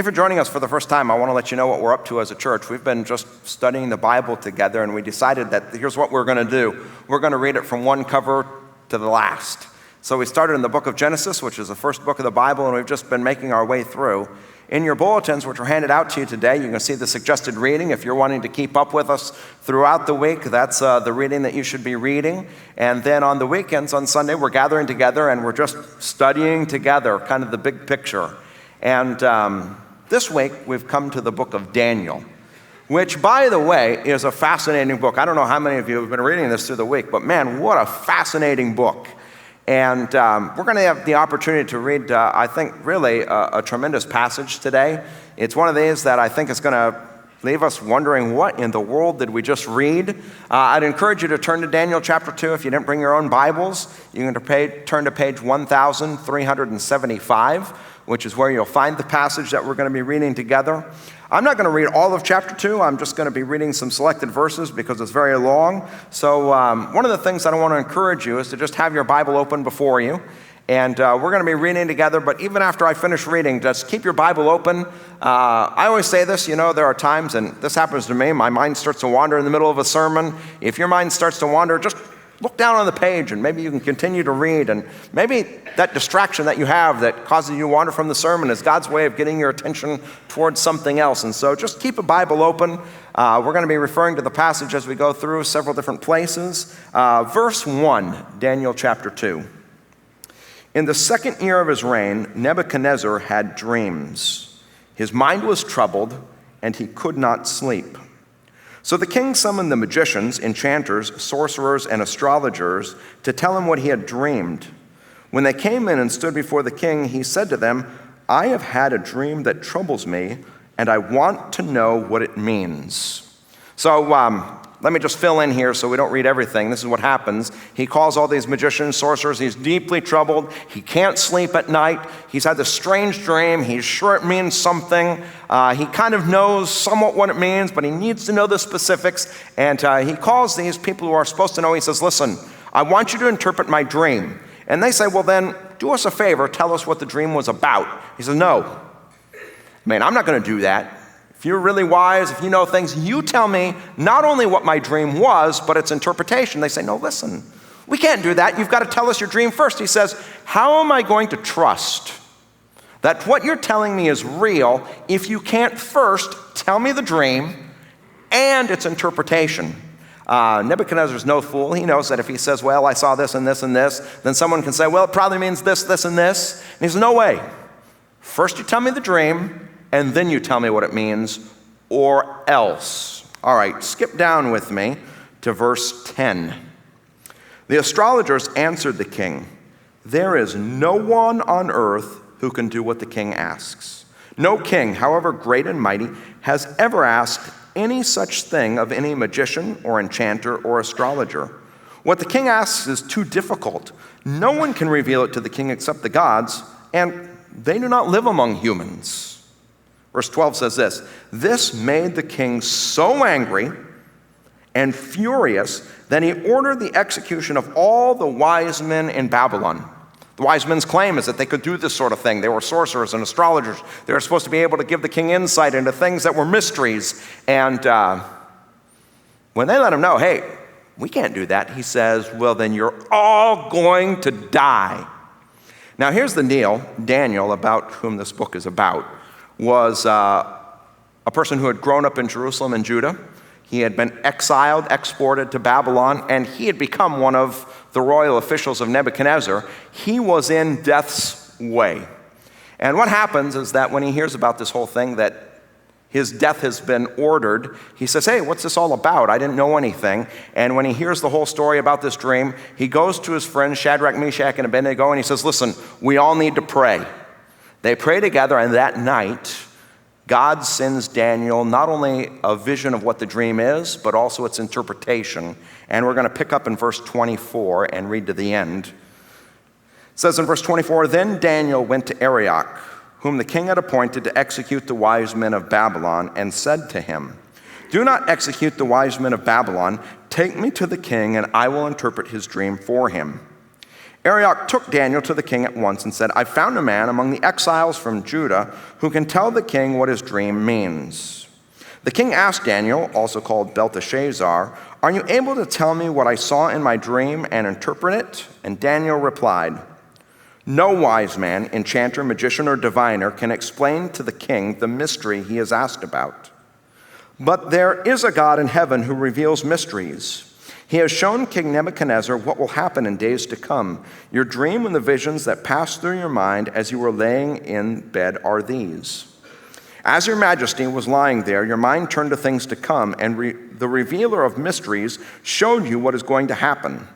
If you're joining us for the first time, I want to let you know what we're up to as a church. We've been just studying the Bible together, and we decided that here's what we're going to do. We're going to read it from one cover to the last. So we started in the book of Genesis, which is the first book of the Bible, and we've just been making our way through. In your bulletins, which are handed out to you today, you can see the suggested reading. If you're wanting to keep up with us throughout the week, that's the reading that you should be reading. And then on the weekends, on Sunday, we're gathering together and we're just studying together, kind of the big picture. And this week, we've come to the book of Daniel, which, by the way, is a fascinating book. I don't know how many of you have been reading this through the week, but man, what a fascinating book. And we're going to have the opportunity to read, I think, really a tremendous passage today. It's one of these that I think is going to leave us wondering, what in the world did we just read? I'd encourage you to turn to Daniel chapter 2. If you didn't bring your own Bibles, you can turn to page 1375, which is where you'll find the passage that we're going to be reading together. I'm not going to read all of chapter 2. I'm just going to be reading some selected verses because it's very long. So one of the things that I want to encourage you is to just have your Bible open before you. And we're going to be reading together, but even after I finish reading, just keep your Bible open. I always say this, there are times, and this happens to me, my mind starts to wander in the middle of a sermon. If your mind starts to wander, just look down on the page and maybe you can continue to read, and maybe that distraction that you have that causes you to wander from the sermon is God's way of getting your attention towards something else. And so just keep a Bible open. We're going to be referring to the passage as we go through several different places. Verse 1, Daniel chapter 2. In the second year of his reign, Nebuchadnezzar had dreams. His mind was troubled, and he could not sleep. So the king summoned the magicians, enchanters, sorcerers, and astrologers to tell him what he had dreamed. When they came in and stood before the king, he said to them, "I have had a dream that troubles me, and I want to know what it means." So let me just fill in here so we don't read everything. This is what happens. He calls all these magicians, sorcerers. He's deeply troubled. He can't sleep at night. He's had this strange dream. He's sure it means something. He kind of knows somewhat what it means, but he needs to know the specifics. And he calls these people who are supposed to know. He says, "Listen, I want you to interpret my dream." And they say, "Well, then, do us a favor. Tell us what the dream was about." He says, "No. Man, I'm not going to do that. If you're really wise, if you know things, you tell me not only what my dream was, but its interpretation." They say, "No, listen, we can't do that. You've got to tell us your dream first." He says, "How am I going to trust that what you're telling me is real if you can't first tell me the dream and its interpretation?" Nebuchadnezzar's no fool. He knows that if he says, "Well, I saw this and this and this," then someone can say, "Well, it probably means this, this, and this." And he says, "No way. First you tell me the dream, and then you tell me what it means, or else." All right, skip down with me to verse 10. The astrologers answered the king, "There is no one on earth who can do what the king asks. No king, however great and mighty, has ever asked any such thing of any magician or enchanter or astrologer. What the king asks is too difficult. No one can reveal it to the king except the gods, and they do not live among humans." Verse 12 says this, "This made the king so angry and furious that he ordered the execution of all the wise men in Babylon." The wise men's claim is that they could do this sort of thing. They were sorcerers and astrologers. They were supposed to be able to give the king insight into things that were mysteries. And when they let him know, "Hey, we can't do that," he says, "Well, then you're all going to die." Now here's the deal. Daniel, about whom this book is about, was a person who had grown up in Jerusalem and Judah. He had been exiled, exported to Babylon, and he had become one of the royal officials of Nebuchadnezzar. He was in death's way. And what happens is that when he hears about this whole thing, that his death has been ordered, he says, "Hey, what's this all about? I didn't know anything." And when he hears the whole story about this dream, he goes to his friends Shadrach, Meshach, and Abednego, and he says, "Listen, we all need to pray." They pray together, and that night, God sends Daniel not only a vision of what the dream is, but also its interpretation. And we're going to pick up in verse 24 and read to the end. It says in verse 24, "Then Daniel went to Arioch, whom the king had appointed to execute the wise men of Babylon, and said to him, 'Do not execute the wise men of Babylon. Take me to the king, and I will interpret his dream for him.' Arioch took Daniel to the king at once and said, "I found a man among the exiles from Judah who can tell the king what his dream means." The king asked Daniel, also called Belteshazzar, "Are you able to tell me what I saw in my dream and interpret it?" And Daniel replied, "No wise man, enchanter, magician, or diviner can explain to the king the mystery he has asked about. But there is a God in heaven who reveals mysteries. He has shown King Nebuchadnezzar what will happen in days to come. Your dream and the visions that passed through your mind as you were laying in bed are these. As your majesty was lying there, your mind turned to things to come, and the revealer of mysteries showed you what is going to happen.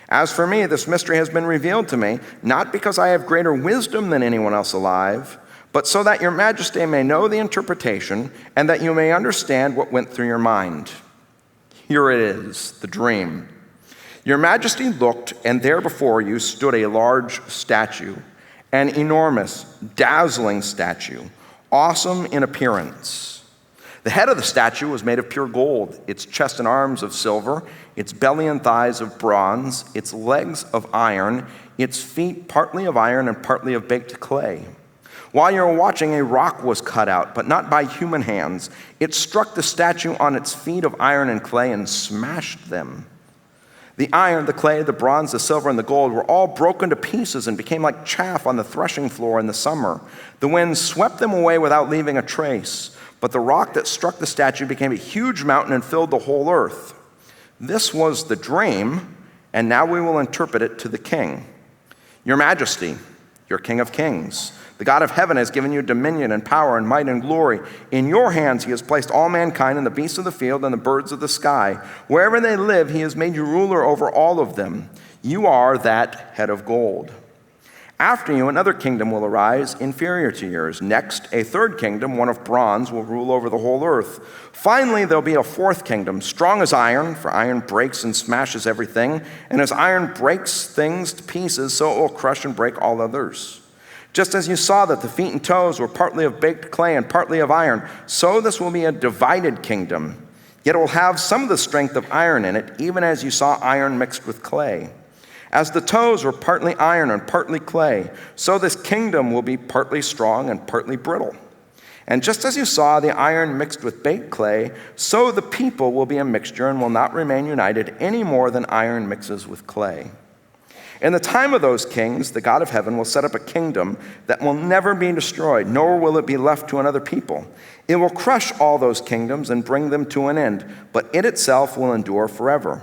As for me, this mystery has been revealed to me, not because I have greater wisdom than anyone else alive, but so that your majesty may know the interpretation and that you may understand what went through your mind. Here it is, the dream. Your majesty looked, and there before you stood a large statue, an enormous, dazzling statue, awesome in appearance. The head of the statue was made of pure gold, its chest and arms of silver, its belly and thighs of bronze, its legs of iron, its feet partly of iron and partly of baked clay. While you were watching, a rock was cut out, but not by human hands. It struck the statue on its feet of iron and clay and smashed them. The iron, the clay, the bronze, the silver, and the gold were all broken to pieces and became like chaff on the threshing floor in the summer. The wind swept them away without leaving a trace. But the rock that struck the statue became a huge mountain and filled the whole earth. This was the dream, and now we will interpret it to the king. Your majesty, your king of kings, the God of heaven has given you dominion and power and might and glory. In your hands he has placed all mankind and the beasts of the field and the birds of the sky. Wherever they live, he has made you ruler over all of them. You are that head of gold. After you, another kingdom will arise, inferior to yours. Next, a third kingdom, one of bronze, will rule over the whole earth. Finally, there'll be a fourth kingdom, strong as iron, for iron breaks and smashes everything. And as iron breaks things to pieces, so it will crush and break all others. Just as you saw that the feet and toes were partly of baked clay and partly of iron, so this will be a divided kingdom. Yet it will have some of the strength of iron in it, even as you saw iron mixed with clay. As the toes were partly iron and partly clay, so this kingdom will be partly strong and partly brittle. And just as you saw the iron mixed with baked clay, so the people will be a mixture and will not remain united any more than iron mixes with clay. In the time of those kings, the God of heaven will set up a kingdom that will never be destroyed, nor will it be left to another people. It will crush all those kingdoms and bring them to an end, but it itself will endure forever.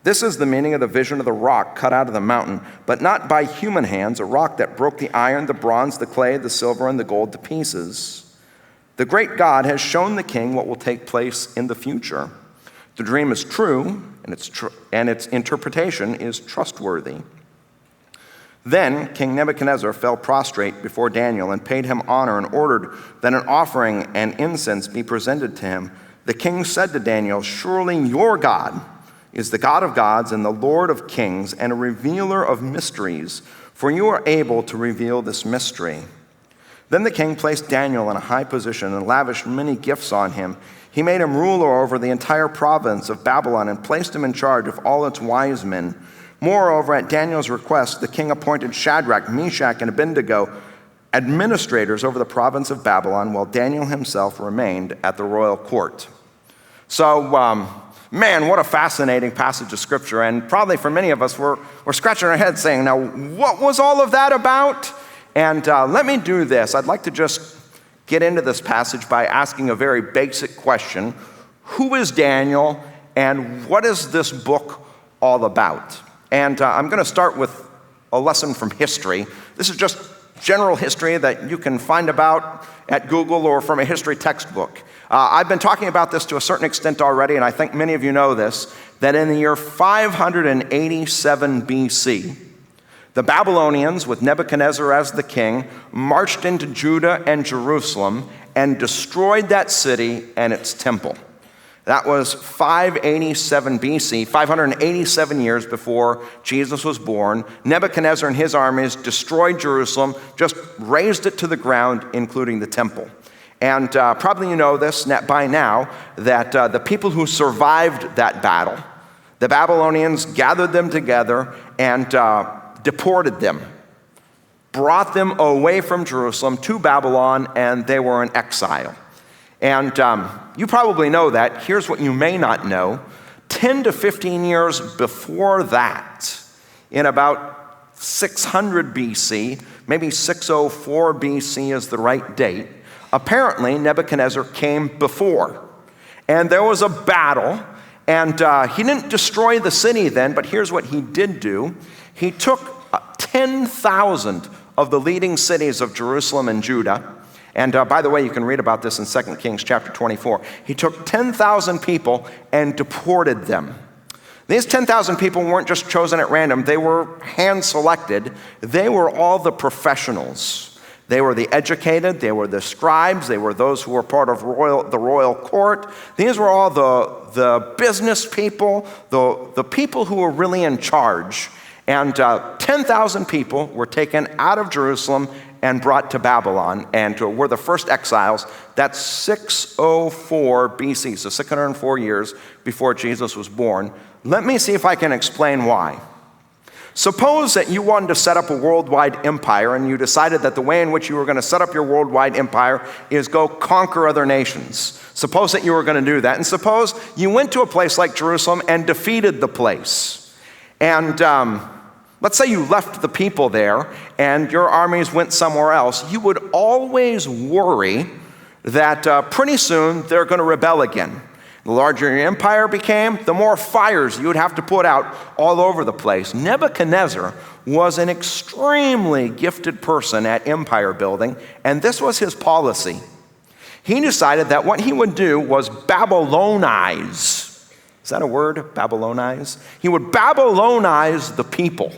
This is the meaning of the vision of the rock cut out of the mountain, but not by human hands, a rock that broke the iron, the bronze, the clay, the silver, and the gold to pieces. The great God has shown the king what will take place in the future. The dream is true, and its interpretation is trustworthy. Then King Nebuchadnezzar fell prostrate before Daniel and paid him honor and ordered that an offering and incense be presented to him. The king said to Daniel, "Surely your God is the God of gods and the Lord of kings and a revealer of mysteries, for you are able to reveal this mystery." Then the king placed Daniel in a high position and lavished many gifts on him. He made him ruler over the entire province of Babylon and placed him in charge of all its wise men. Moreover, at Daniel's request, the king appointed Shadrach, Meshach, and Abednego administrators over the province of Babylon, while Daniel himself remained at the royal court. So, man, what a fascinating passage of Scripture. And probably for many of us, we're scratching our heads saying, now, what was all of that about? And let me do this. I'd like to just get into this passage by asking a very basic question. Who is Daniel, and what is this book all about? And I'm going to start with a lesson from history. This is just general history that you can find about at Google or from a history textbook. I've been talking about this to a certain extent already, and I think many of you know this, that in the year 587 BC, the Babylonians, with Nebuchadnezzar as the king, marched into Judah and Jerusalem and destroyed that city and its temple. That was 587 BC, 587 years before Jesus was born. Nebuchadnezzar and his armies destroyed Jerusalem, just razed it to the ground, including the temple. And probably you know this by now, that the people who survived that battle, the Babylonians gathered them together and deported them, brought them away from Jerusalem to Babylon, and they were in exile. And you probably know that. Here's what you may not know. 10 to 15 years before that, in about 600 BC, maybe 604 BC is the right date, apparently Nebuchadnezzar came before. And there was a battle, and he didn't destroy the city then, but here's what he did do. He took 10,000 of the leading cities of Jerusalem and Judah. And by the way, you can read about this in 2 Kings chapter 24. He took 10,000 people and deported them. These 10,000 people weren't just chosen at random. They were hand-selected. They were all the professionals. They were the educated. They were the scribes. They were those who were part of the royal court. These were all the business people, the people who were really in charge. And 10,000 people were taken out of Jerusalem and brought to Babylon, and were the first exiles. That's 604 BC, so 604 years before Jesus was born. Let me see if I can explain why. Suppose that you wanted to set up a worldwide empire, and you decided that the way in which you were going to set up your worldwide empire is go conquer other nations. Suppose that you were going to do that, and suppose you went to a place like Jerusalem and defeated the place. And let's say you left the people there and your armies went somewhere else. You would always worry that pretty soon they're going to rebel again. The larger your empire became, the more fires you would have to put out all over the place. Nebuchadnezzar was an extremely gifted person at empire building, and this was his policy. He decided that what he would do was Babylonize. Is that a word? Babylonize? He would Babylonize the people.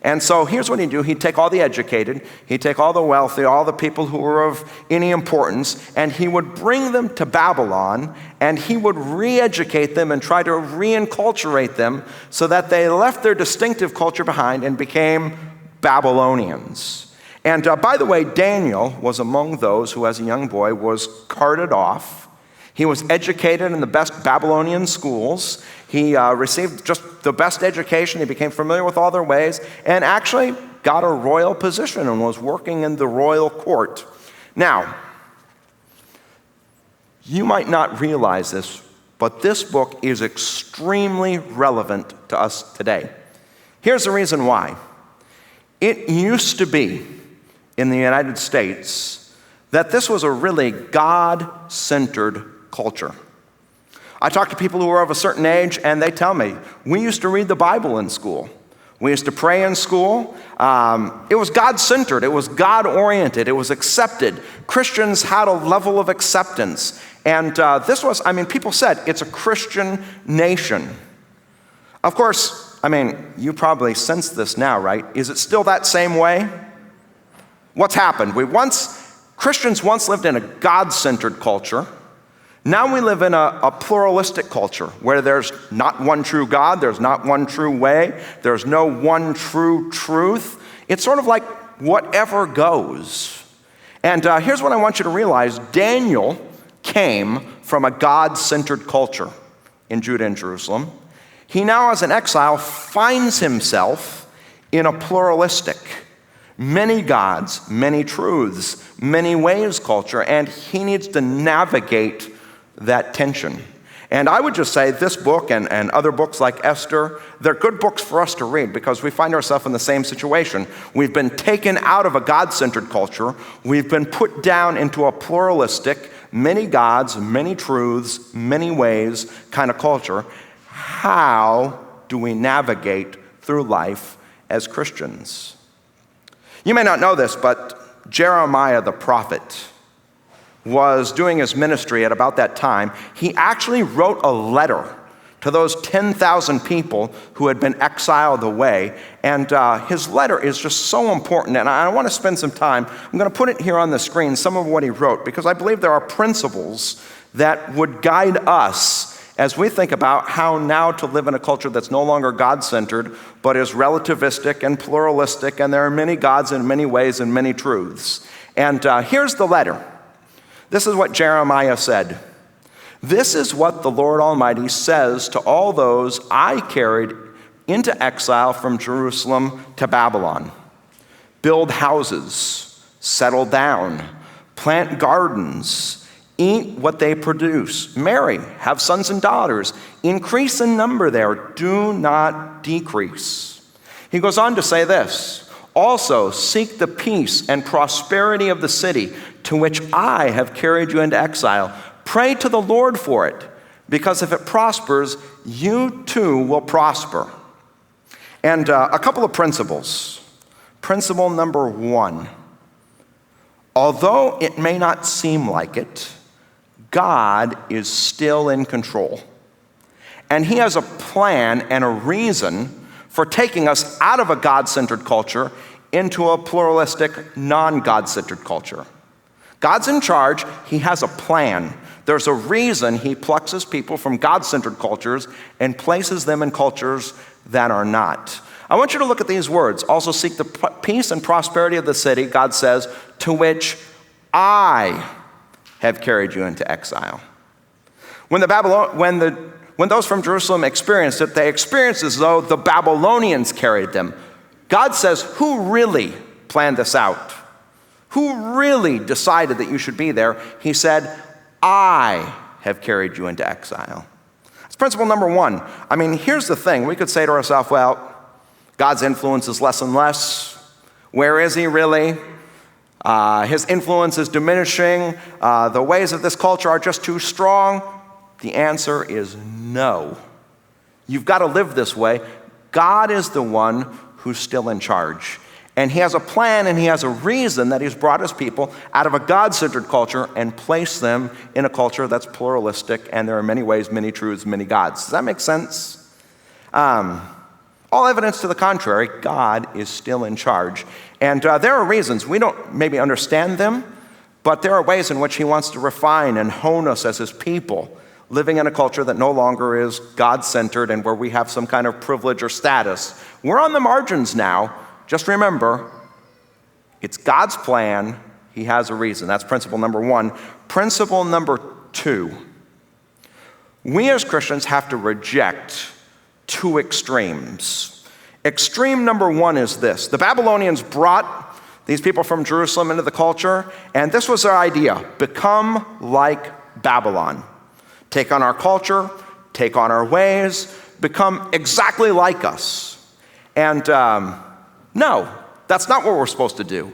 And so here's what he'd do. He'd take all the educated, he'd take all the wealthy, all the people who were of any importance, and he would bring them to Babylon, and he would re-educate them and try to re-enculturate them so that they left their distinctive culture behind and became Babylonians. And by the way, Daniel was among those who, as a young boy, was carted off. He was educated in the best Babylonian schools. He received just the best education. He became familiar with all their ways and actually got a royal position and was working in the royal court. Now, you might not realize this, but this book is extremely relevant to us today. Here's the reason why. It used to be in the United States that this was a really God-centered culture. I talk to people who are of a certain age, and they tell me, we used to read the Bible in school. We used to pray in school. It was God-centered. It was God-oriented. It was accepted. Christians had a level of acceptance. And this was, people said, it's a Christian nation. Of course, you probably sense this now, right? Is it still that same way? What's happened? Christians once lived in a God-centered culture. Now we live in a pluralistic culture where there's not one true God, there's not one true way, there's no one true truth. It's sort of like whatever goes. And here's what I want you to realize. Daniel came from a God-centered culture in Judah and Jerusalem. He now, as an exile, finds himself in a pluralistic, many gods, many truths, many ways culture, and he needs to navigate that tension. And I would just say this book and other books like Esther, they're good books for us to read because we find ourselves in the same situation. We've been taken out of a God-centered culture. We've been put down into a pluralistic, many gods, many truths, many ways kind of culture. How do we navigate through life as Christians? You may not know this, but Jeremiah the prophet was doing his ministry at about that time. He actually wrote a letter to those 10,000 people who had been exiled away. And his letter is just so important. And I want to spend some time. I'm going to put it here on the screen, some of what he wrote, because I believe there are principles that would guide us as we think about how now to live in a culture that's no longer God-centered, but is relativistic and pluralistic, and there are many gods in many ways and many truths. And here's the letter. This is what Jeremiah said. This is what the Lord Almighty says to all those I carried into exile from Jerusalem to Babylon. Build houses, settle down, plant gardens, eat what they produce, marry, have sons and daughters, increase in number there, do not decrease. He goes on to say this, also seek the peace and prosperity of the city to which I have carried you into exile. Pray to the Lord for it, because if it prospers, you too will prosper. And a couple of principles. Principle number 1, although it may not seem like it, God is still in control. And he has a plan and a reason for taking us out of a God-centered culture into a pluralistic, non-God-centered culture. God's in charge. He has a plan. There's a reason he plucks his people from God-centered cultures and places them in cultures that are not. I want you to look at these words. Also seek the peace and prosperity of the city, God says, to which I have carried you into exile. When those from Jerusalem experienced it, they experienced as though the Babylonians carried them. God says, who really planned this out? Who really decided that you should be there? He said, I have carried you into exile. That's principle number 1. I mean, here's the thing. We could say to ourselves, well, God's influence is less and less. Where is he really? His influence is diminishing. The ways of this culture are just too strong. The answer is no. You've got to live this way. God is the one who's still in charge. And he has a plan and he has a reason that he's brought his people out of a God-centered culture and placed them in a culture that's pluralistic, and there are many ways, many truths, many gods. Does that make sense? All evidence to the contrary, God is still in charge. And there are reasons. We don't maybe understand them, but there are ways in which he wants to refine and hone us as his people, living in a culture that no longer is God-centered and where we have some kind of privilege or status. We're on the margins now. Just remember, it's God's plan. He has a reason. That's principle number 1. Principle number 2. We as Christians have to reject 2 extremes. Extreme number 1 is this. The Babylonians brought these people from Jerusalem into the culture, and this was their idea: become like Babylon. Take on our culture, take on our ways, become exactly like us. And no, that's not what we're supposed to do.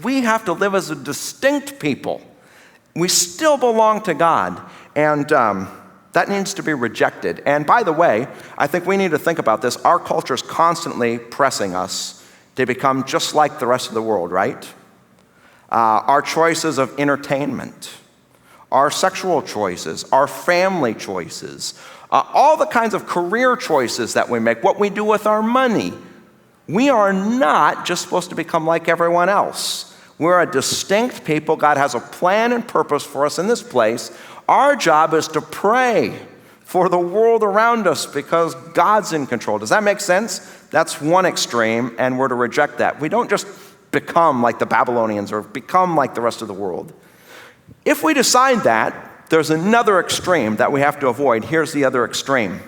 We have to live as a distinct people. We still belong to God, and that needs to be rejected. And by the way, I think we need to think about this. Our culture is constantly pressing us to become just like the rest of the world, right? Our choices of entertainment, our sexual choices, our family choices, all the kinds of career choices that we make, what we do with our money. We are not just supposed to become like everyone else. We're a distinct people. God has a plan and purpose for us in this place. Our job is to pray for the world around us because God's in control. Does that make sense? That's one extreme, and we're to reject that. We don't just become like the Babylonians or become like the rest of the world. If we decide that, there's another extreme that we have to avoid. Here's the other extreme.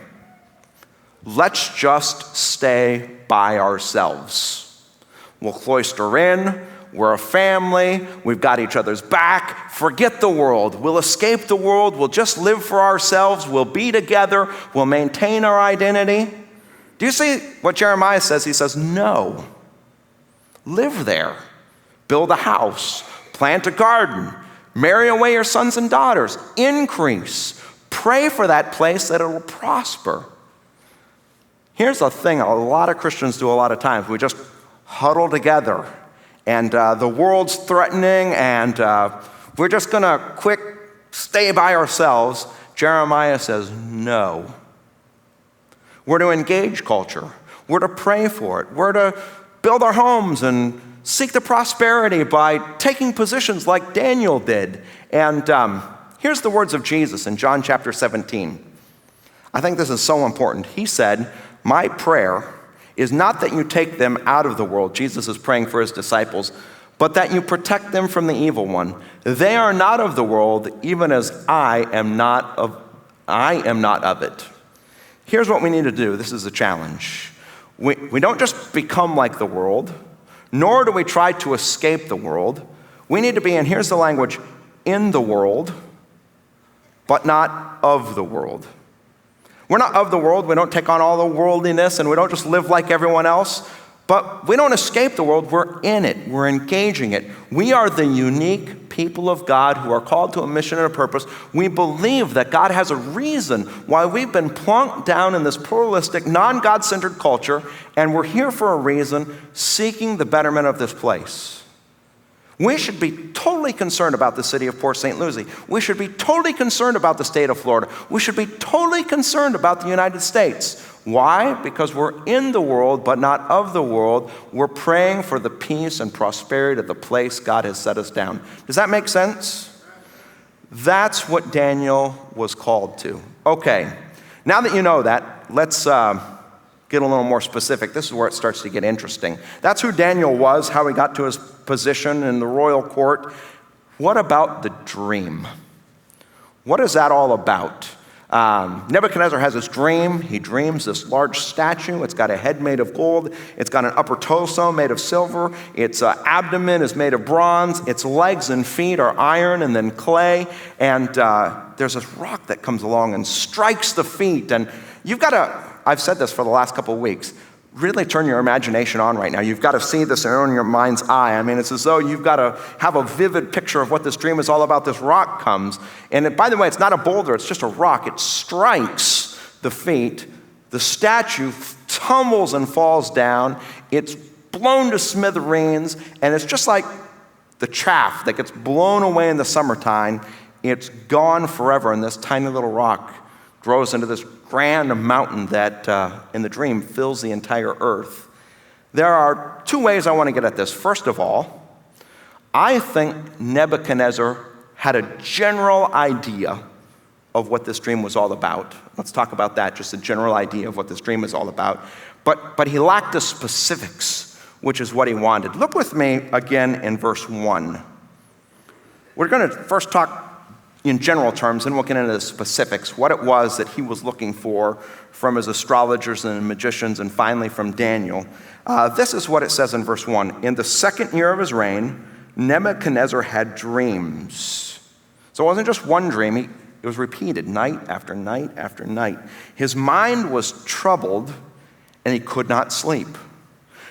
Let's just stay by ourselves. We'll cloister in. We're a family. We've got each other's back. Forget the world. We'll escape the world. We'll just live for ourselves. We'll be together. We'll maintain our identity. Do you see what Jeremiah says? He says, no. Live there. Build a house. Plant a garden. Marry away your sons and daughters. Increase. Pray for that place that it will prosper. Here's the thing a lot of Christians do a lot of times. We just huddle together, and the world's threatening, and we're just going to stay by ourselves. Jeremiah says, no. We're to engage culture. We're to pray for it. We're to build our homes and seek the prosperity by taking positions like Daniel did. And here's the words of Jesus in John chapter 17. I think this is so important. He said, my prayer is not that you take them out of the world. Jesus is praying for his disciples, but that you protect them from the evil one. They are not of the world, even as I am not of it. Here's what we need to do. This is a challenge. We don't just become like the world, nor do we try to escape the world. We need to be, and here's the language, in the world, but not of the world. We're not of the world. We don't take on all the worldliness, and we don't just live like everyone else. But we don't escape the world. We're in it. We're engaging it. We are the unique people of God who are called to a mission and a purpose. We believe that God has a reason why we've been plunked down in this pluralistic, non-God-centered culture, and we're here for a reason, seeking the betterment of this place. We should be totally concerned about the city of Port St. Lucie. We should be totally concerned about the state of Florida. We should be totally concerned about the United States. Why? Because we're in the world, but not of the world. We're praying for the peace and prosperity of the place God has set us down. Does that make sense? That's what Daniel was called to. Okay, now that you know that, let's get a little more specific. This is where it starts to get interesting. That's who Daniel was, how he got to his position in the royal court. What about the dream? What is that all about? Nebuchadnezzar has this dream. He dreams this large statue. It's got a head made of gold. It's got an upper torso made of silver. Its abdomen is made of bronze. Its legs and feet are iron and then clay. And there's this rock that comes along and strikes the feet. And you've got to, I've said this for the last couple of weeks, really turn your imagination on right now. You've got to see this in your mind's eye. I mean, it's as though you've got to have a vivid picture of what this dream is all about. This rock comes, and by the way, it's not a boulder, it's just a rock. It strikes the feet. The statue tumbles and falls down. It's blown to smithereens, and it's just like the chaff that gets blown away in the summertime. It's gone forever, and this tiny little rock grows into this grand mountain that, in the dream, fills the entire earth. There are two ways I want to get at this. First of all, I think Nebuchadnezzar had a general idea of what this dream was all about. Let's talk about that, just a general idea of what this dream is all about. But he lacked the specifics, which is what he wanted. Look with me again in verse 1. We're going to first talk in general terms, and we'll get into the specifics, what it was that he was looking for from his astrologers and magicians, and finally from Daniel. This is what it says in verse 1. In the second year of his reign, Nebuchadnezzar had dreams. So it wasn't just one dream, it was repeated night after night after night. His mind was troubled, and he could not sleep.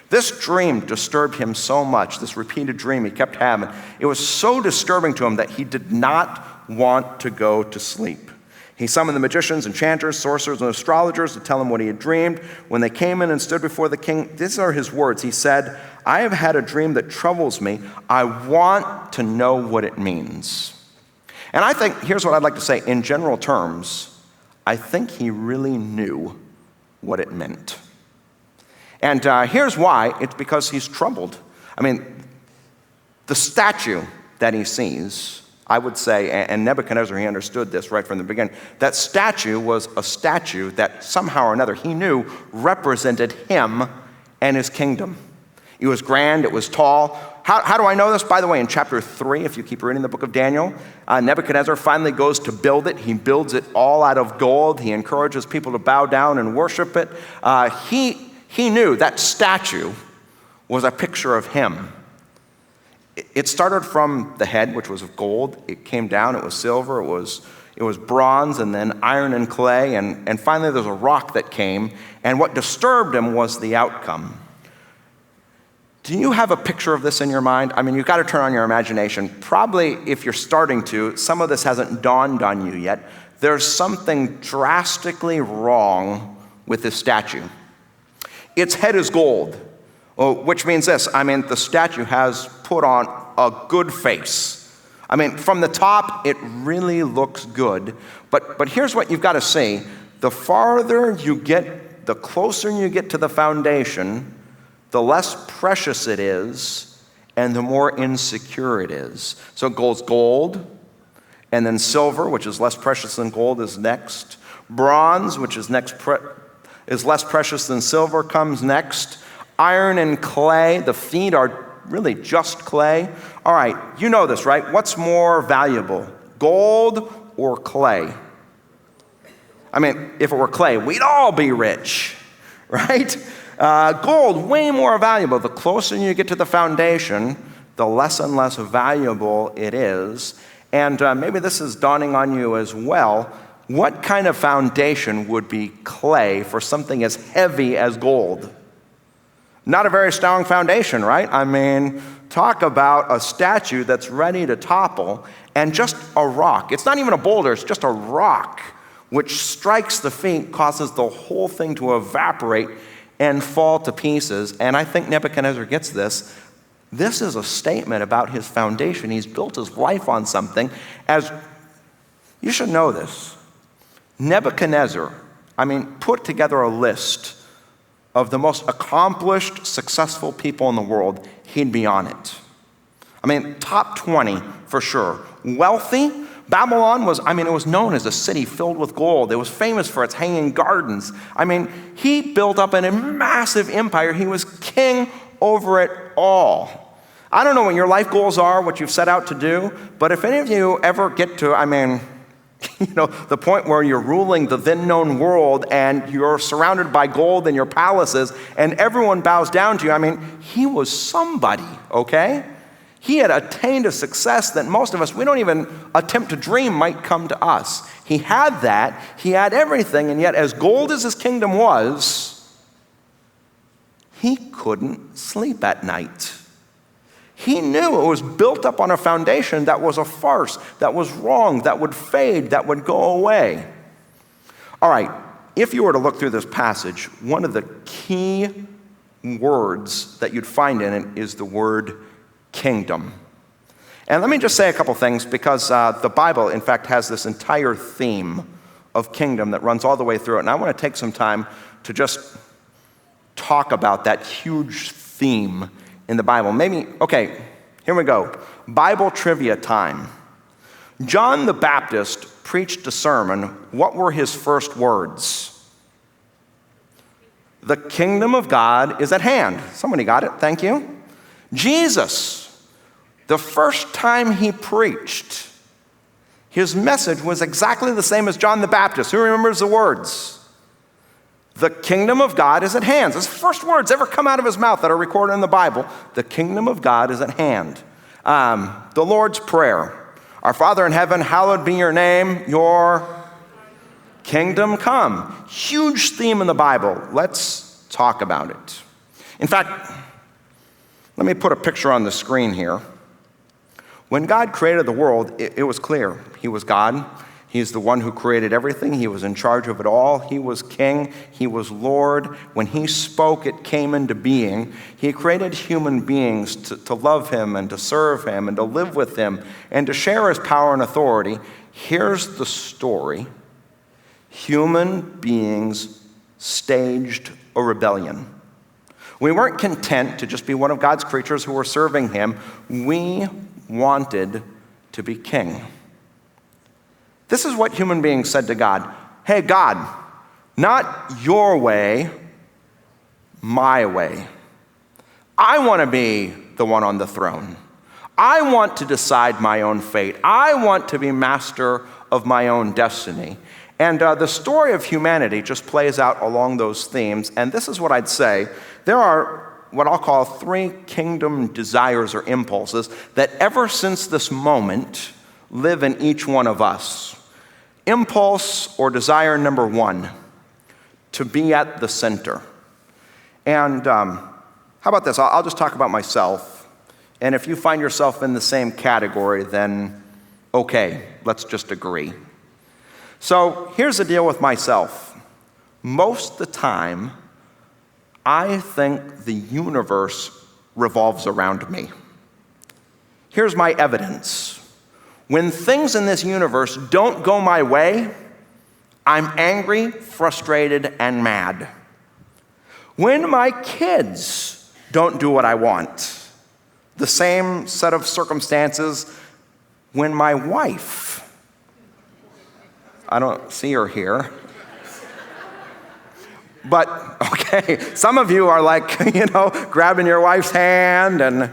This dream disturbed him so much, this repeated dream he kept having. It was so disturbing to him that he did not want to go to sleep. He summoned the magicians, enchanters, sorcerers, and astrologers to tell him what he had dreamed. When they came in and stood before the king, these are his words. He said, I have had a dream that troubles me. I want to know what it means. And I think, here's what I'd like to say, in general terms, I think he really knew what it meant. And here's why. It's because he's troubled. I mean, the statue that he sees, I would say, and Nebuchadnezzar, he understood this right from the beginning, that statue was a statue that somehow or another he knew represented him and his kingdom. It was grand, it was tall. How do I know this? By the way, in chapter 3, if you keep reading the book of Daniel, Nebuchadnezzar finally goes to build it. He builds it all out of gold. He encourages people to bow down and worship it. He knew that statue was a picture of him. It started from the head, which was of gold. It came down, it was silver, it was bronze, and then iron and clay, and finally there's a rock that came, and what disturbed him was the outcome. Do you have a picture of this in your mind? I mean, you've got to turn on your imagination. Probably, if you're starting to, some of this hasn't dawned on you yet. There's something drastically wrong with this statue. Its head is gold. Which means this, I mean, the statue has put on a good face. I mean, from the top, it really looks good. But here's what you've got to see. The farther you get, the closer you get to the foundation, the less precious it is, and the more insecure it is. So gold's gold, and then silver, which is less precious than gold, is next. Bronze, which is is less precious than silver, comes next. Iron and clay, the feet are really just clay. All right, you know this, right? What's more valuable, gold or clay? I mean, if it were clay, we'd all be rich, right? Gold, way more valuable. The closer you get to the foundation, the less and less valuable it is. And maybe this is dawning on you as well. What kind of foundation would be clay for something as heavy as gold? Not a very strong foundation, right? I mean, talk about a statue that's ready to topple, and just a rock. It's not even a boulder, it's just a rock, which strikes the feet, causes the whole thing to evaporate and fall to pieces. And I think Nebuchadnezzar gets this. This is a statement about his foundation. He's built his life on something. As you should know this, Nebuchadnezzar, put together a list of the most accomplished, successful people in the world. He'd be on it. Top 20 for sure. Wealthy. Babylon was, it was known as a city filled with gold. It was famous for its hanging gardens. He built up a massive empire. He was king over it all. I don't know what your life goals are, what you've set out to do, but if any of you ever get to, the point where you're ruling the then known world and you're surrounded by gold in your palaces and everyone bows down to you, he was somebody, okay? He had attained a success that most of us, we don't even attempt to dream might come to us. He had that, he had everything, and yet as gold as his kingdom was, he couldn't sleep at night. He knew it was built up on a foundation that was a farce, that was wrong, that would fade, that would go away. All right, if you were to look through this passage, one of the key words that you'd find in it is the word kingdom. And let me just say a couple things, because the Bible, in fact, has this entire theme of kingdom that runs all the way through it. And I want to take some time to just talk about that huge theme in the Bible. Okay, here we go. Bible trivia time. John the Baptist preached a sermon. What were his first words? The kingdom of God is at hand. Somebody got it, thank you. Jesus, the first time he preached, his message was exactly the same as John the Baptist. Who remembers the words? The kingdom of God is at hand. His first words ever come out of his mouth that are recorded in the Bible. The kingdom of God is at hand. The Lord's Prayer. Our Father in heaven, hallowed be your name. Your kingdom come. Huge theme in the Bible. Let's talk about it. In fact, let me put a picture on the screen here. When God created the world, it was clear. He was God. He's the one who created everything. He was in charge of it all. He was king. He was Lord. When he spoke, it came into being. He created human beings to love him and to serve him and to live with him and to share his power and authority. Here's the story. Human beings staged a rebellion. We weren't content to just be one of God's creatures who were serving him. We wanted to be king. This is what human beings said to God. Hey, God, not your way, my way. I want to be the one on the throne. I want to decide my own fate. I want to be master of my own destiny. And the story of humanity just plays out along those themes. And this is what I'd say. There are what I'll call 3 kingdom desires or impulses that ever since this moment live in each one of us. Impulse or desire number 1, to be at the center. And how about this? I'll just talk about myself. And if you find yourself in the same category, then okay, let's just agree. So here's the deal with myself. Most of the time, I think the universe revolves around me. Here's my evidence. When things in this universe don't go my way, I'm angry, frustrated, and mad. When my kids don't do what I want, the same set of circumstances when my wife, I don't see her here, but okay, some of you are like, grabbing your wife's hand, and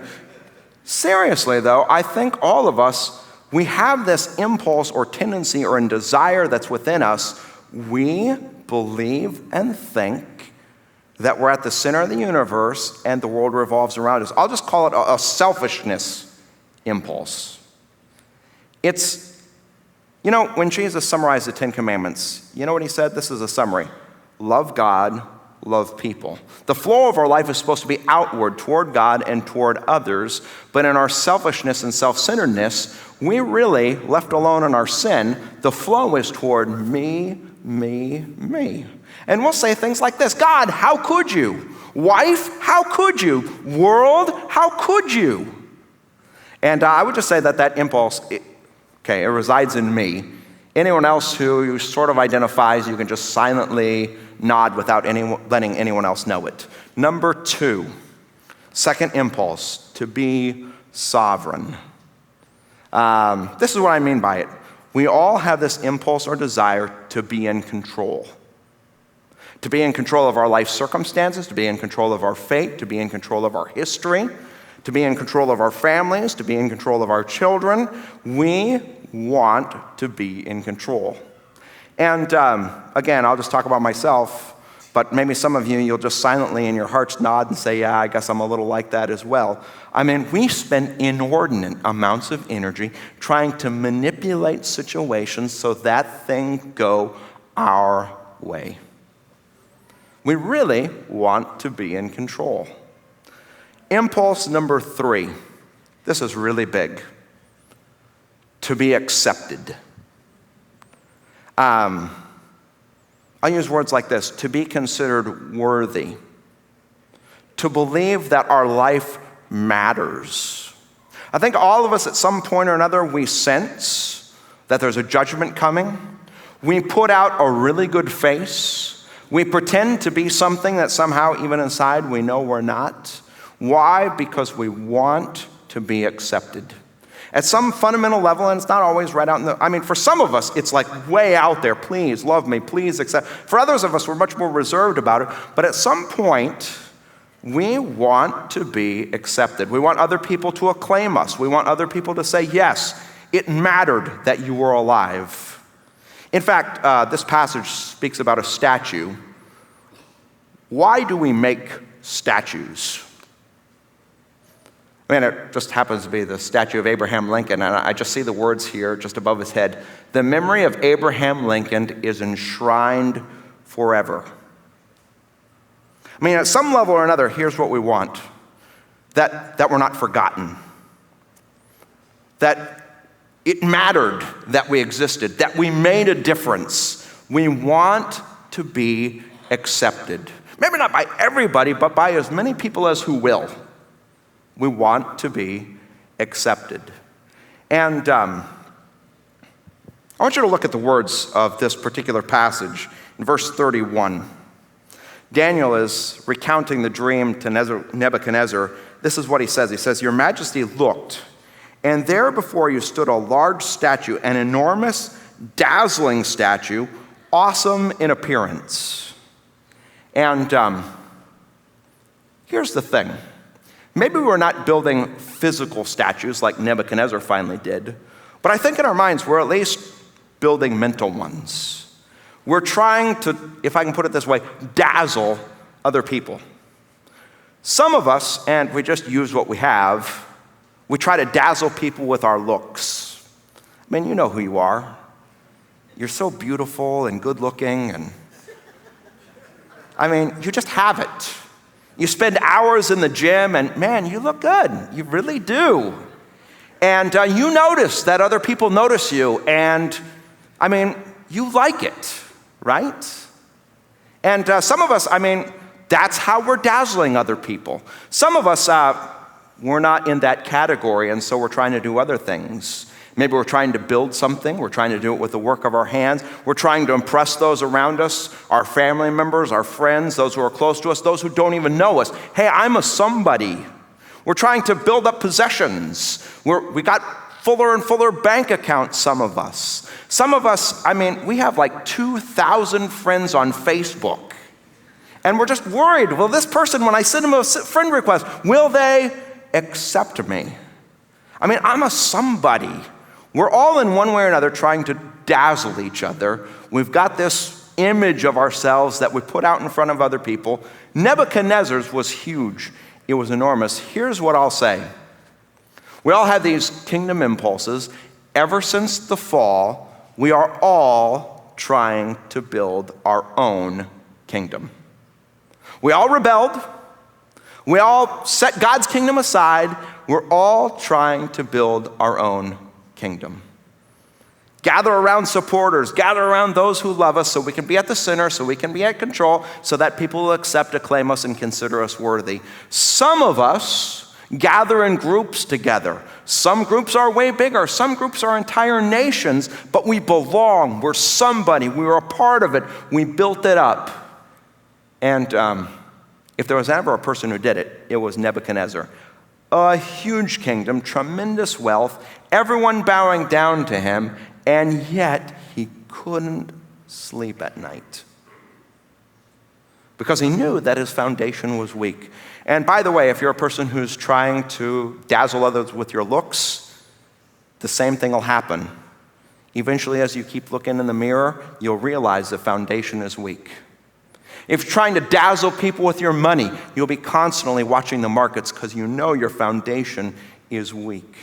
seriously though, I think all of us, we have this impulse or tendency or a desire that's within us we believe and think that we're at the center of the universe and the world revolves around us. I'll just call it a selfishness impulse. It's, when Jesus summarized the Ten Commandments, you know what he said? This is a summary. Love God, love people. The flow of our life is supposed to be outward toward God and toward others, but in our selfishness and self-centeredness, we really, left alone in our sin, the flow is toward me, me, me. And we'll say things like this: God, how could you? Wife, how could you? World, how could you? And I would just say that impulse, it resides in me. Anyone else who sort of identifies, you can just silently nod without letting anyone else know it. Number 2, second impulse, to be sovereign. This is what I mean by it. We all have this impulse or desire to be in control. To be in control of our life circumstances, to be in control of our fate, to be in control of our history, to be in control of our families, to be in control of our children. We want to be in control. And again, I'll just talk about myself, but maybe some of you'll just silently in your hearts nod and say, yeah, I guess I'm a little like that as well. I mean, we spend inordinate amounts of energy trying to manipulate situations so that things go our way. We really want to be in control. Impulse number 3, this is really big, to be accepted. I'll use words like this: to be considered worthy, to believe that our life matters. I think all of us at some point or another, we sense that there's a judgment coming. We put out a really good face. We pretend to be something that somehow, even inside, we know we're not. Why? Because we want to be accepted. At some fundamental level, and it's not always right out for some of us, it's like way out there. Please love me, please accept. For others of us, we're much more reserved about it. But at some point, we want to be accepted. We want other people to acclaim us. We want other people to say, yes, it mattered that you were alive. In fact, this passage speaks about a statue. Why do we make statues? It just happens to be the statue of Abraham Lincoln, and I just see the words here just above his head. The memory of Abraham Lincoln is enshrined forever. At some level or another, here's what we want: that we're not forgotten, that it mattered that we existed, that we made a difference. We want to be accepted. Maybe not by everybody, but by as many people as who will. We want to be accepted. And I want you to look at the words of this particular passage in verse 31. Daniel is recounting the dream to Nebuchadnezzar. This is what he says. He says, "Your Majesty looked, and there before you stood a large statue, an enormous, dazzling statue, awesome in appearance." And here's the thing. Maybe we're not building physical statues like Nebuchadnezzar finally did, but I think in our minds we're at least building mental ones. We're trying to, if I can put it this way, dazzle other people. Some of us, and we just use what we have, we try to dazzle people with our looks. You know who you are. You're so beautiful and good looking, and you just have it. You spend hours in the gym, and man, you look good. You really do. And you notice that other people notice you, and you like it, right? And some of us, that's how we're dazzling other people. Some of us, we're not in that category, and so we're trying to do other things. Maybe we're trying to build something. We're trying to do it with the work of our hands. We're trying to impress those around us, our family members, our friends, those who are close to us, those who don't even know us. Hey, I'm a somebody. We're trying to build up possessions. We got fuller and fuller bank accounts, some of us. Some of us, we have like 2,000 friends on Facebook. And we're just worried, will this person, when I send them a friend request, will they accept me? I'm a somebody. We're all in one way or another trying to dazzle each other. We've got this image of ourselves that we put out in front of other people. Nebuchadnezzar's was huge. It was enormous. Here's what I'll say. We all have these kingdom impulses. Ever since the fall, we are all trying to build our own kingdom. We all rebelled. We all set God's kingdom aside. We're all trying to build our own kingdom. Gather around supporters, gather around those who love us so we can be at the center, so we can be at control, so that people will accept, acclaim us, and consider us worthy. Some of us gather in groups together. Some groups are way bigger. Some groups are entire nations, but we belong. We're somebody. We were a part of it. We built it up. And if there was ever a person who did it, it was Nebuchadnezzar. A huge kingdom, tremendous wealth, everyone bowing down to him, and yet he couldn't sleep at night because he knew that his foundation was weak. And by the way, if you're a person who's trying to dazzle others with your looks, the same thing will happen. Eventually, as you keep looking in the mirror, you'll realize the foundation is weak. If you're trying to dazzle people with your money, you'll be constantly watching the markets because you know your foundation is weak.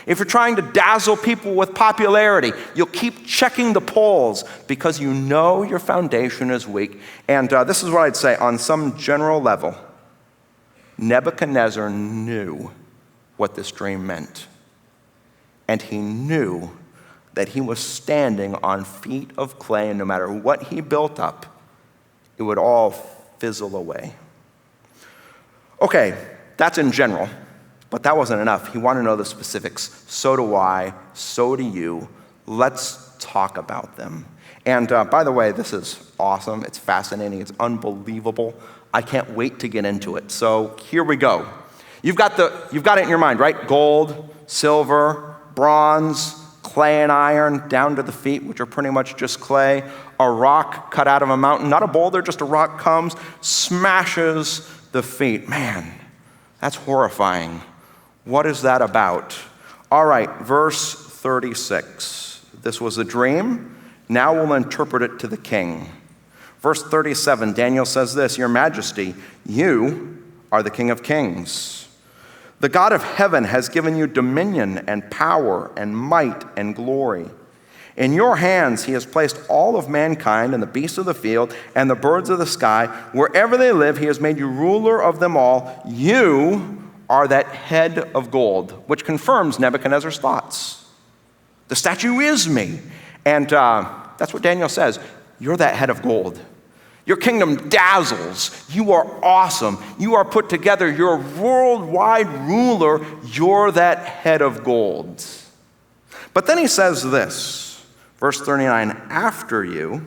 If you're trying to dazzle people with popularity, you'll keep checking the polls because you know your foundation is weak. And this is what I'd say on some general level. Nebuchadnezzar knew what this dream meant. And he knew that he was standing on feet of clay, and no matter what he built up, it would all fizzle away. Okay, that's in general. But that wasn't enough. He wanted to know the specifics. So do I. So do you. Let's talk about them. And by the way, this is awesome. It's fascinating. It's unbelievable. I can't wait to get into it. So here we go. You've got it in your mind, right? Gold, silver, bronze, clay and iron down to the feet, which are pretty much just clay. A rock cut out of a mountain, not a boulder, just a rock comes, smashes the feet. Man, that's horrifying. What is that about? All right, verse 36. This was a dream. Now we'll interpret it to the king. Verse 37, Daniel says this, Your Majesty, you are the King of Kings. The God of heaven has given you dominion and power and might and glory. In your hands he has placed all of mankind and the beasts of the field and the birds of the sky. Wherever they live, he has made you ruler of them all. You are that head of gold, which confirms Nebuchadnezzar's thoughts. The statue is me. And that's what Daniel says. You're that head of gold. Your kingdom dazzles. You are awesome. You are put together. You're a worldwide ruler. You're that head of gold. But then he says this, verse 39, after you,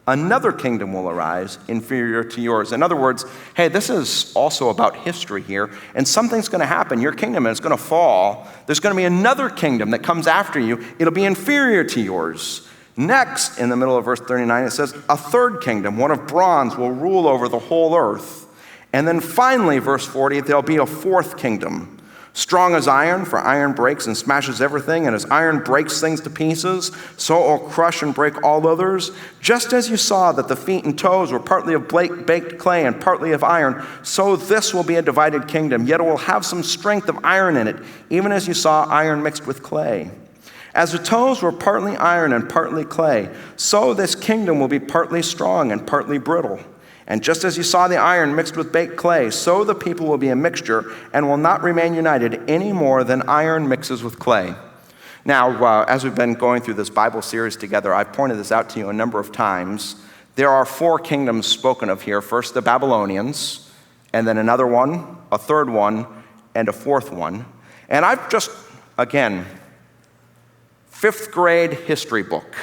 another kingdom will arise inferior to yours. In other words, hey, this is also about history here, and something's going to happen. Your kingdom is going to fall. There's going to be another kingdom that comes after you. It'll be inferior to yours. Next, in the middle of verse 39, it says, a third kingdom, one of bronze, will rule over the whole earth. And then finally, verse 40, there'll be a fourth kingdom. Strong as iron, for iron breaks and smashes everything, and as iron breaks things to pieces, so it will crush and break all others. Just as you saw that the feet and toes were partly of baked clay and partly of iron, so this will be a divided kingdom, yet it will have some strength of iron in it, even as you saw iron mixed with clay. As the toes were partly iron and partly clay, so this kingdom will be partly strong and partly brittle. And just as you saw the iron mixed with baked clay, so the people will be a mixture and will not remain united any more than iron mixes with clay. Now, as we've been going through this Bible series together, I've pointed this out to you a number of times. There are four kingdoms spoken of here. First, the Babylonians, and then another one, a third one, and a fourth one. And I've just, again, fifth grade history book.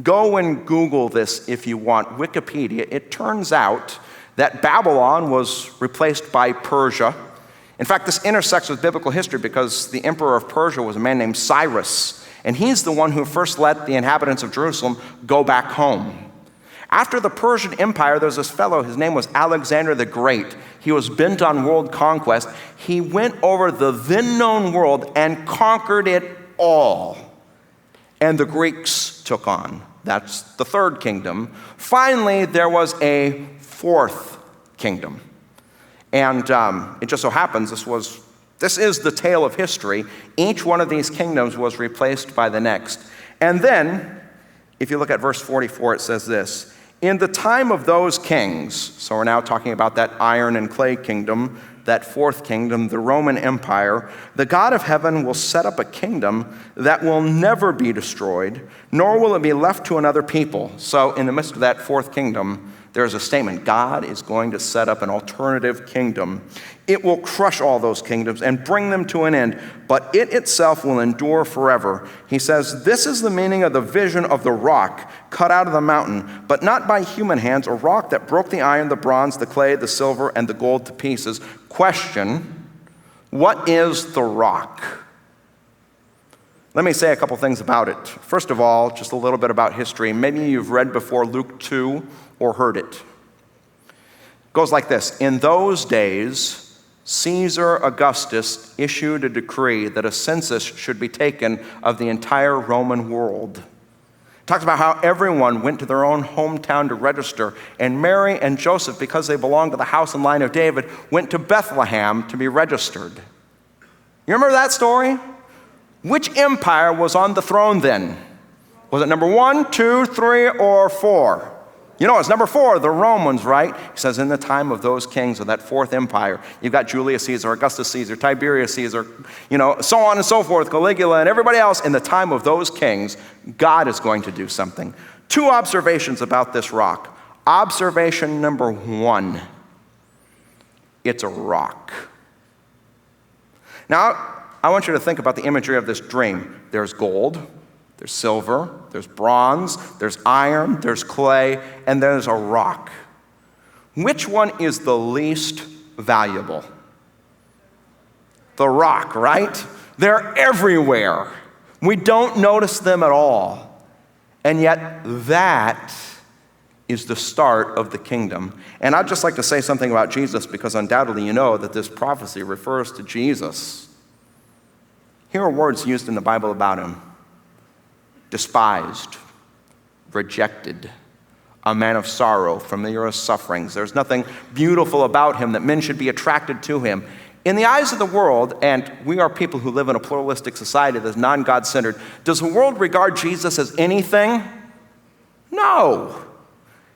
Go and Google this if you want, Wikipedia. It turns out that Babylon was replaced by Persia. In fact, this intersects with biblical history because the emperor of Persia was a man named Cyrus, and he's the one who first let the inhabitants of Jerusalem go back home. After the Persian Empire, there was this fellow, his name was Alexander the Great. He was bent on world conquest. He went over the then known world and conquered it all. And the Greeks took on. That's the third kingdom. Finally, there was a fourth kingdom. And it just so happens this is the tale of history. Each one of these kingdoms was replaced by the next. And then, if you look at verse 44, it says this: in the time of those kings, so we're now talking about that iron and clay kingdom, that fourth kingdom, the Roman Empire, the God of heaven will set up a kingdom that will never be destroyed, nor will it be left to another people. So in the midst of that fourth kingdom, there's a statement. God is going to set up an alternative kingdom. It will crush all those kingdoms and bring them to an end, but it itself will endure forever. He says, this is the meaning of the vision of the rock cut out of the mountain, but not by human hands, a rock that broke the iron, the bronze, the clay, the silver, and the gold to pieces. Question: what is the rock? Let me say a couple things about it. First of all, just a little bit about history. Maybe you've read before Luke 2 or heard it. It goes like this: in those days, Caesar Augustus issued a decree that a census should be taken of the entire Roman world. It talks about how everyone went to their own hometown to register, and Mary and Joseph, because they belonged to the house and line of David, went to Bethlehem to be registered. You remember that story? Which empire was on the throne then? Was it number 1, 2, 3, or 4? You know, it's number 4, the Romans, right? He says, in the time of those kings of that fourth empire, you've got Julius Caesar, Augustus Caesar, Tiberius Caesar, so on and so forth, Caligula, and everybody else. In the time of those kings, God is going to do something. 2 observations about this rock. Observation number 1, it's a rock. Now, I want you to think about the imagery of this dream. There's gold, there's silver, there's bronze, there's iron, there's clay, and there's a rock. Which one is the least valuable? The rock, right? They're everywhere. We don't notice them at all. And yet that is the start of the kingdom. And I'd just like to say something about Jesus, because undoubtedly you know that this prophecy refers to Jesus. Here are words used in the Bible about him: despised, rejected, a man of sorrow, familiar with sufferings. There's nothing beautiful about him that men should be attracted to him. In the eyes of the world, and we are people who live in a pluralistic society that's non-God-centered, does the world regard Jesus as anything? No.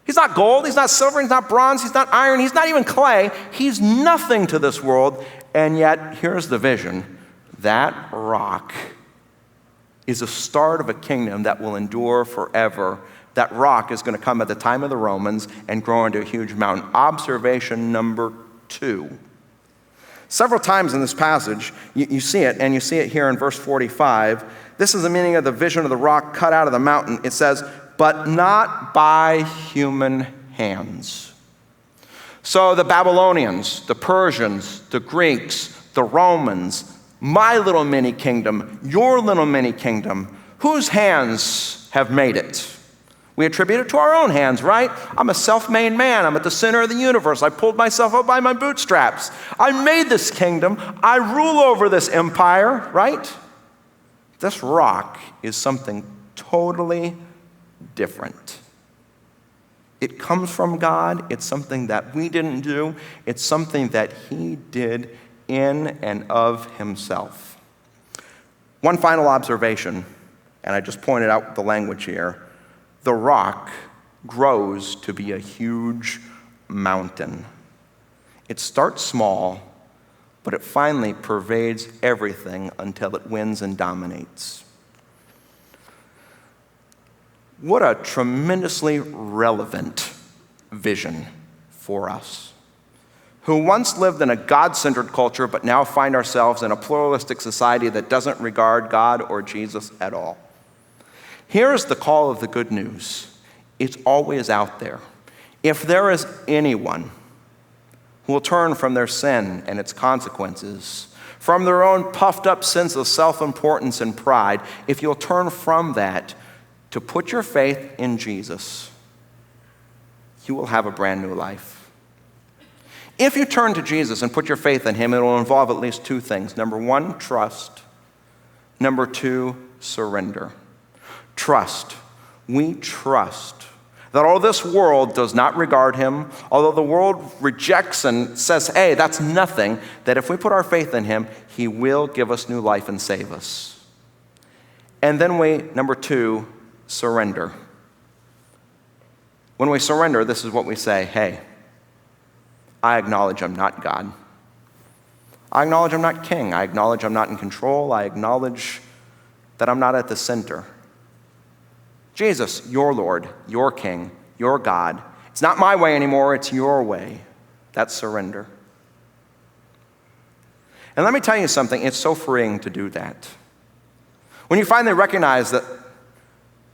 He's not gold, he's not silver, he's not bronze, he's not iron, he's not even clay. He's nothing to this world. And yet, here's the vision. That rock is a start of a kingdom that will endure forever. That rock is going to come at the time of the Romans and grow into a huge mountain. Observation number 2. Several times in this passage, you see it, and you see it here in verse 45. This is the meaning of the vision of the rock cut out of the mountain. It says, but not by human hands. So the Babylonians, the Persians, the Greeks, the Romans, my little mini kingdom, your little mini kingdom, whose hands have made it? We attribute it to our own hands, right? I'm a self-made man. I'm at the center of the universe. I pulled myself up by my bootstraps. I made this kingdom. I rule over this empire, right? This rock is something totally different. It comes from God. It's something that we didn't do. It's something that he did in and of himself. One final observation, and I just pointed out the language here. The rock grows to be a huge mountain. It starts small, but it finally pervades everything until it wins and dominates. What a tremendously relevant vision for us, who once lived in a God-centered culture but now find ourselves in a pluralistic society that doesn't regard God or Jesus at all. Here's the call of the good news. It's always out there. If there is anyone who will turn from their sin and its consequences, from their own puffed up sense of self-importance and pride, if you'll turn from that to put your faith in Jesus, you will have a brand new life. If you turn to Jesus and put your faith in him, it will involve at least 2 things. Number 1, trust. Number 2, surrender. Trust. we trust that although this world does not regard him, although the world rejects and says, hey, that's nothing, that if we put our faith in him, he will give us new life and save us. And then we, number two, surrender. When we surrender, this is what we say, hey, I acknowledge I'm not God. I acknowledge I'm not king. I acknowledge I'm not in control. I acknowledge that I'm not at the center. Jesus, your Lord, your King, your God. It's not my way anymore, it's your way. That's surrender. And let me tell you something, it's so freeing to do that. When you finally recognize that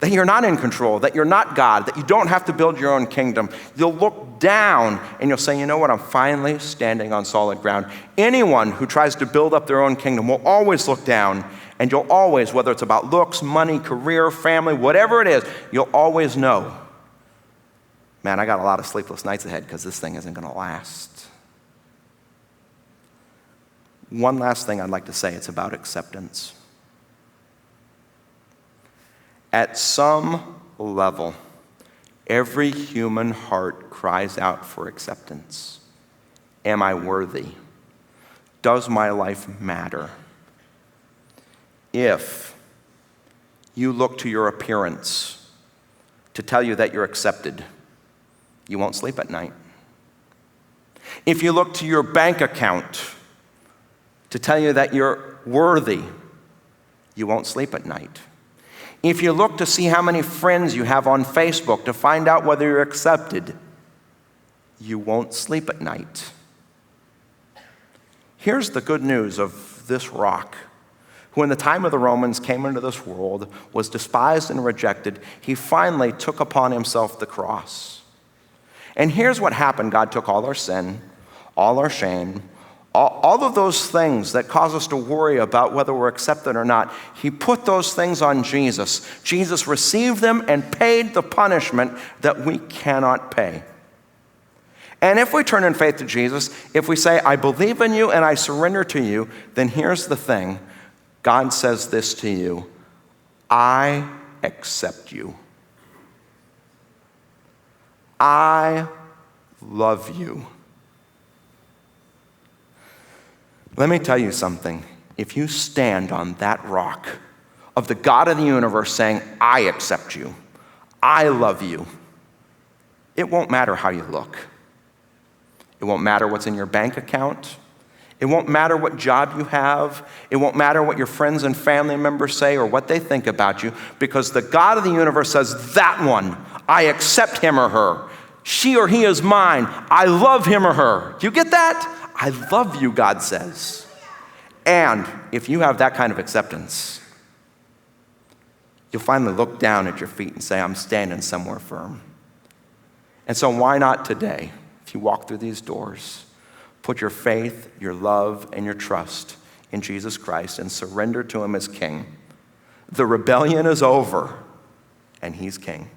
you're not in control, that you're not God, that you don't have to build your own kingdom, you'll look down and you'll say, you know what, I'm finally standing on solid ground. Anyone who tries to build up their own kingdom will always look down, and you'll always, whether it's about looks, money, career, family, whatever it is, you'll always know, man, I got a lot of sleepless nights ahead because this thing isn't going to last. One last thing I'd like to say, it's about acceptance. At some level, every human heart cries out for acceptance. Am I worthy? Does my life matter? If you look to your appearance to tell you that you're accepted, you won't sleep at night. If you look to your bank account to tell you that you're worthy, you won't sleep at night. If you look to see how many friends you have on Facebook to find out whether you're accepted, you won't sleep at night. Here's the good news of this rock, who in the time of the Romans came into this world, was despised and rejected. He finally took upon himself the cross. And here's what happened. God took all our sin, all our shame, all of those things that cause us to worry about whether we're accepted or not. He put those things on Jesus. Jesus received them and paid the punishment that we cannot pay. And if we turn in faith to Jesus, if we say, I believe in you and I surrender to you, then here's the thing. God says this to you, I accept you. I love you. Let me tell you something. If you stand on that rock of the God of the universe saying, I accept you, I love you, it won't matter how you look. It won't matter what's in your bank account. It won't matter what job you have. It won't matter what your friends and family members say or what they think about you, because the God of the universe says, that one, I accept him or her. She or he is mine. I love him or her. Do you get that? I love you, God says. And if you have that kind of acceptance, you'll finally look down at your feet and say, I'm standing somewhere firm. And so why not today, if you walk through these doors, put your faith, your love, and your trust in Jesus Christ and surrender to him as King. The rebellion is over, and he's King.